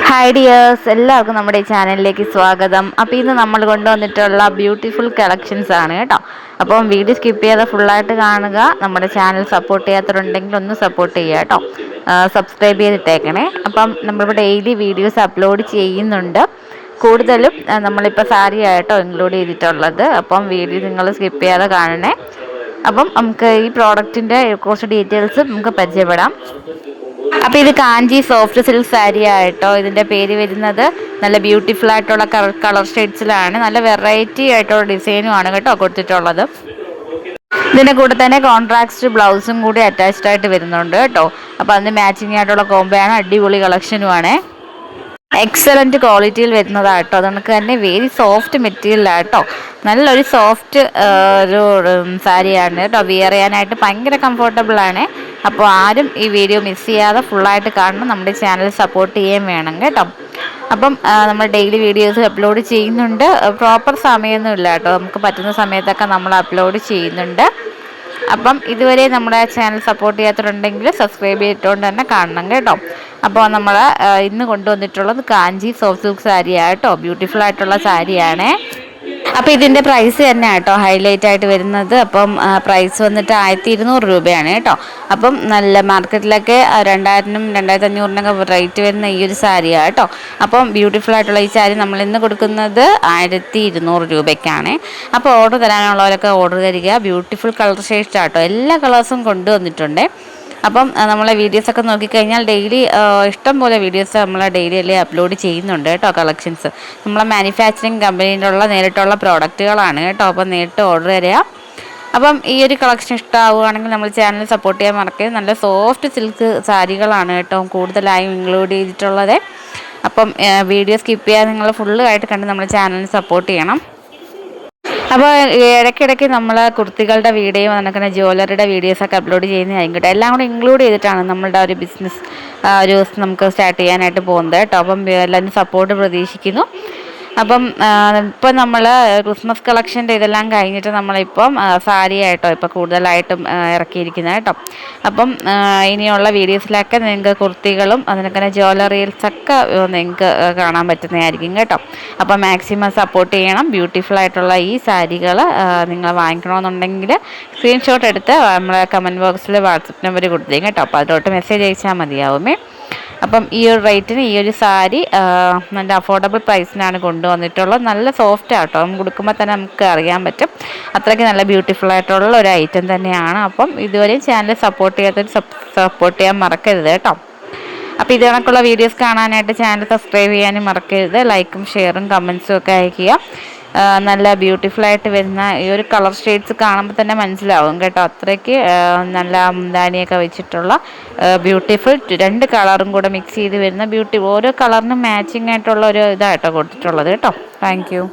Hi dears, എല്ലാവർക്കും നമ്മുടെ ഈ ചാനലിലേക്ക് സ്വാഗതം. അപ്പോൾ ഇന്ന് നമ്മൾ കൊണ്ടുവന്നിട്ടുള്ള ബ്യൂട്ടിഫുൾ കളക്ഷൻസ് ആണ് കേട്ടോ. അപ്പം വീഡിയോ സ്കിപ്പ് ചെയ്യാതെ ഫുള്ളായിട്ട് കാണുക. നമ്മുടെ ചാനൽ സപ്പോർട്ട് ചെയ്യാത്തവരുണ്ടെങ്കിൽ ഒന്ന് സപ്പോർട്ട് ചെയ്യുക കേട്ടോ. സബ്സ്ക്രൈബ് ചെയ്തിട്ടേക്കണേ. അപ്പം നമ്മളിപ്പോൾ ഡെയിലി വീഡിയോസ് അപ്ലോഡ് ചെയ്യുന്നുണ്ട്. കൂടുതലും നമ്മളിപ്പോൾ സാരി ആയിട്ടോ ഇൻക്ലൂഡ് ചെയ്തിട്ടുള്ളത്. അപ്പം വീഡിയോ നിങ്ങൾ സ്കിപ്പ് ചെയ്യാതെ കാണണേ. അപ്പം നമുക്ക് ഈ പ്രോഡക്റ്റിൻ്റെ കുറച്ച് ഡീറ്റെയിൽസ് നമുക്ക് പരിചയപ്പെടാം. അപ്പോൾ ഇത് കാഞ്ചി സോഫ്റ്റ് സിൽക്ക് സാരി ആയിട്ടോ. ഇതിൻ്റെ പേര് വരുന്നത് നല്ല ബ്യൂട്ടിഫുൾ ആയിട്ടുള്ള കളർ ഷെയ്ഡ്സിലാണ്. നല്ല വെറൈറ്റി ആയിട്ടുള്ള ഡിസൈനുമാണ് കേട്ടോ കൊടുത്തിട്ടുള്ളത്. ഇതിൻ്റെ കൂടെ തന്നെ കോൺട്രാക്സ്റ്റ് ബ്ലൗസും കൂടി അറ്റാച്ച്ഡ് ആയിട്ട് വരുന്നുണ്ട് കേട്ടോ. അപ്പോൾ അതിന് മാച്ചിങ് ആയിട്ടുള്ള കോംബോയാണ്. അടിപൊളി കളക്ഷനുമാണ്. എക്സലൻറ്റ് ക്വാളിറ്റിയിൽ വരുന്നതാട്ടോ. അതുകൊണ്ട് തന്നെ വെരി സോഫ്റ്റ് മെറ്റീരിയലാട്ടോ. നല്ലൊരു സോഫ്റ്റ് ഒരു സാരിയാണ് കേട്ടോ. വിയർ ചെയ്യാനായിട്ട് ഭയങ്കര കംഫർട്ടബിളാണ്. അപ്പോൾ ആരും ഈ വീഡിയോ മിസ് ചെയ്യാതെ ഫുള്ളായിട്ട് കാണണം. നമ്മുടെ ചാനൽ സപ്പോർട്ട് ചെയ്യുകയും വേണം കേട്ടോ. അപ്പം നമ്മൾ ഡെയിലി വീഡിയോസ് അപ്ലോഡ് ചെയ്യുന്നുണ്ട്. പ്രോപ്പർ സമയമൊന്നും ഇല്ല കേട്ടോ. നമുക്ക് പറ്റുന്ന സമയത്തൊക്കെ നമ്മൾ അപ്ലോഡ് ചെയ്യുന്നുണ്ട്. അപ്പം ഇതുവരെ നമ്മുടെ ചാനൽ സപ്പോർട്ട് ചെയ്യാത്തവരുണ്ടെങ്കിൽ സബ്സ്ക്രൈബ് ചെയ്തിട്ടുകൊണ്ട് തന്നെ കാണണം കേട്ടോ. അപ്പോൾ നമ്മൾ ഇന്ന് കൊണ്ടുവന്നിട്ടുള്ളത് കാഞ്ചി സോഫ്റ്റ് സിൽക്ക് സാരിയാണ് കേട്ടോ. ബ്യൂട്ടിഫുൾ ആയിട്ടുള്ള സാരിയാണ്. അപ്പോൾ ഇതിൻ്റെ പ്രൈസ് തന്നെ കേട്ടോ ഹൈലൈറ്റ് ആയിട്ട് വരുന്നത്. അപ്പം പ്രൈസ് വന്നിട്ട് 1200 രൂപയാണ് കേട്ടോ. അപ്പം നല്ല മാർക്കറ്റിലൊക്കെ 2000-നും 2500-നൊക്കെ റേറ്റ് വരുന്ന ഈ ഒരു സാരിയാണ് കേട്ടോ. അപ്പം ബ്യൂട്ടിഫുൾ ആയിട്ടുള്ള ഈ സാരി നമ്മൾ ഇന്ന് കൊടുക്കുന്നത് 1200 രൂപയ്ക്കാണ്. അപ്പോൾ ഓർഡർ തരാനുള്ളവരൊക്കെ ഓർഡർ തരിക. ബ്യൂട്ടിഫുൾ കളർ ഷെയ്ഡ്സ് ആട്ടോ. എല്ലാ കളേഴ്സും കൊണ്ടുവന്നിട്ടുണ്ട്. അപ്പം നമ്മളെ വീഡിയോസൊക്കെ നോക്കിക്കഴിഞ്ഞാൽ ഡെയിലി ഇഷ്ടം പോലെ വീഡിയോസ് നമ്മൾ ഡെയിലി അല്ലേ അപ്ലോഡ് ചെയ്യുന്നുണ്ട് കേട്ടോ. കളക്ഷൻസ് നമ്മളെ മാനുഫാക്ചറിങ് കമ്പനിയിലുള്ള നേരിട്ടുള്ള പ്രോഡക്റ്റുകളാണ് കേട്ടോ. അപ്പം നേരിട്ട് ഓർഡർ തരിക. അപ്പം ഈ ഒരു കളക്ഷൻ ഇഷ്ടമാവുകയാണെങ്കിൽ നമ്മൾ ചാനൽ സപ്പോർട്ട് ചെയ്യാൻ മറക്കരുത്. നല്ല സോഫ്റ്റ് സിൽക്ക് സാരികളാണ് കേട്ടോ കൂടുതലായും ഇൻക്ലൂഡ് ചെയ്തിട്ടുള്ളത്. അപ്പം വീഡിയോ സ്കിപ്പ് ചെയ്യാതെ നിങ്ങൾ ഫുള്ളായിട്ട് കണ്ട് നമ്മുടെ ചാനലിന് സപ്പോർട്ട് ചെയ്യണം. അപ്പോൾ ഇടയ്ക്കിടയ്ക്ക് നമ്മൾ കുർത്തികളുടെ വീഡിയോ അങ്ങനെ ജ്വല്ലറിയുടെ വീഡിയോസൊക്കെ അപ്ലോഡ് ചെയ്യുന്നതായിരിക്കും കേട്ടോ. എല്ലാം കൂടെ ഇൻക്ലൂഡ് ചെയ്തിട്ടാണ് നമ്മളുടെ ഒരു ബിസിനസ് ഒരു നമുക്ക് സ്റ്റാർട്ട് ചെയ്യാനായിട്ട് പോകുന്നത് കേട്ടോ. അപ്പം എല്ലാവരും സപ്പോർട്ട് പ്രതീക്ഷിക്കുന്നു. അപ്പം ഇപ്പം നമ്മൾ ക്രിസ്മസ് കളക്ഷൻ്റെ ഇതെല്ലാം കഴിഞ്ഞിട്ട് നമ്മളിപ്പം സാരി ആയിട്ടോ ഇപ്പം കൂടുതലായിട്ടും ഇറക്കിയിരിക്കുന്നത് കേട്ടോ. അപ്പം ഇനിയുള്ള വീഡിയോസിലൊക്കെ നിങ്ങൾക്ക് കുർത്തികളും അതിനൊക്കെ ജ്വല്ലറീസൊക്കെ നിങ്ങൾക്ക് കാണാൻ പറ്റുന്നതായിരിക്കും കേട്ടോ. അപ്പം മാക്സിമം സപ്പോർട്ട് ചെയ്യണം. ബ്യൂട്ടിഫുൾ ആയിട്ടുള്ള ഈ സാരികൾ നിങ്ങൾ വാങ്ങിക്കണമെന്നുണ്ടെങ്കിൽ സ്ക്രീൻഷോട്ട് എടുത്ത് നമ്മളെ കമൻറ്റ് ബോക്സിൽ വാട്സപ്പ് നമ്പർ കൊടുത്തേക്കും കേട്ടോ. അപ്പോൾ അതിലോട്ട് മെസ്സേജ് അയച്ചാൽ മതിയാവുമേ. അപ്പം ഈ ഒരു റേറ്റിന് ഈ ഒരു സാരി നല്ല അഫോർഡബിൾ പ്രൈസിനാണ് കൊണ്ടുവന്നിട്ടുള്ളത്. നല്ല സോഫ്റ്റ് ആട്ടോ. നമുക്ക് കൊടുക്കുമ്പോൾ തന്നെ നമുക്ക് അറിയാൻ പറ്റും. അത്രയ്ക്ക് നല്ല ബ്യൂട്ടിഫുൾ ആയിട്ടുള്ള ഒരു ഐറ്റം തന്നെയാണ്. അപ്പം ഇതുവരെയും ചാനൽ സപ്പോർട്ട് ചെയ്യാത്തവർ സപ്പോർട്ട് ചെയ്യാൻ മറക്കരുത് കേട്ടോ. അപ്പോൾ ഇത് കണക്കുള്ള വീഡിയോസ് കാണാനായിട്ട് ചാനൽ സബ്സ്ക്രൈബ് ചെയ്യാനും മറക്കരുത്. ലൈക്കും ഷെയറും കമൻസും ഒക്കെ അയയ്ക്കുക. നല്ല ബ്യൂട്ടിഫുള്ളായിട്ട് വരുന്ന ഈ ഒരു കളർ ഷെയ്ഡ്സ് കാണുമ്പോൾ തന്നെ മനസ്സിലാവും കേട്ടോ. അത്രയ്ക്ക് നല്ല മുന്താനിയൊക്കെ വെച്ചിട്ടുള്ള ബ്യൂട്ടിഫുൾ 2 കളറും കൂടെ മിക്സ് ചെയ്ത് വരുന്ന ഓരോ കളറിനും മാച്ചിങ് ആയിട്ടുള്ള ഒരു ഇതായിട്ടോ കൊടുത്തിട്ടുള്ളത് കേട്ടോ. Thank you.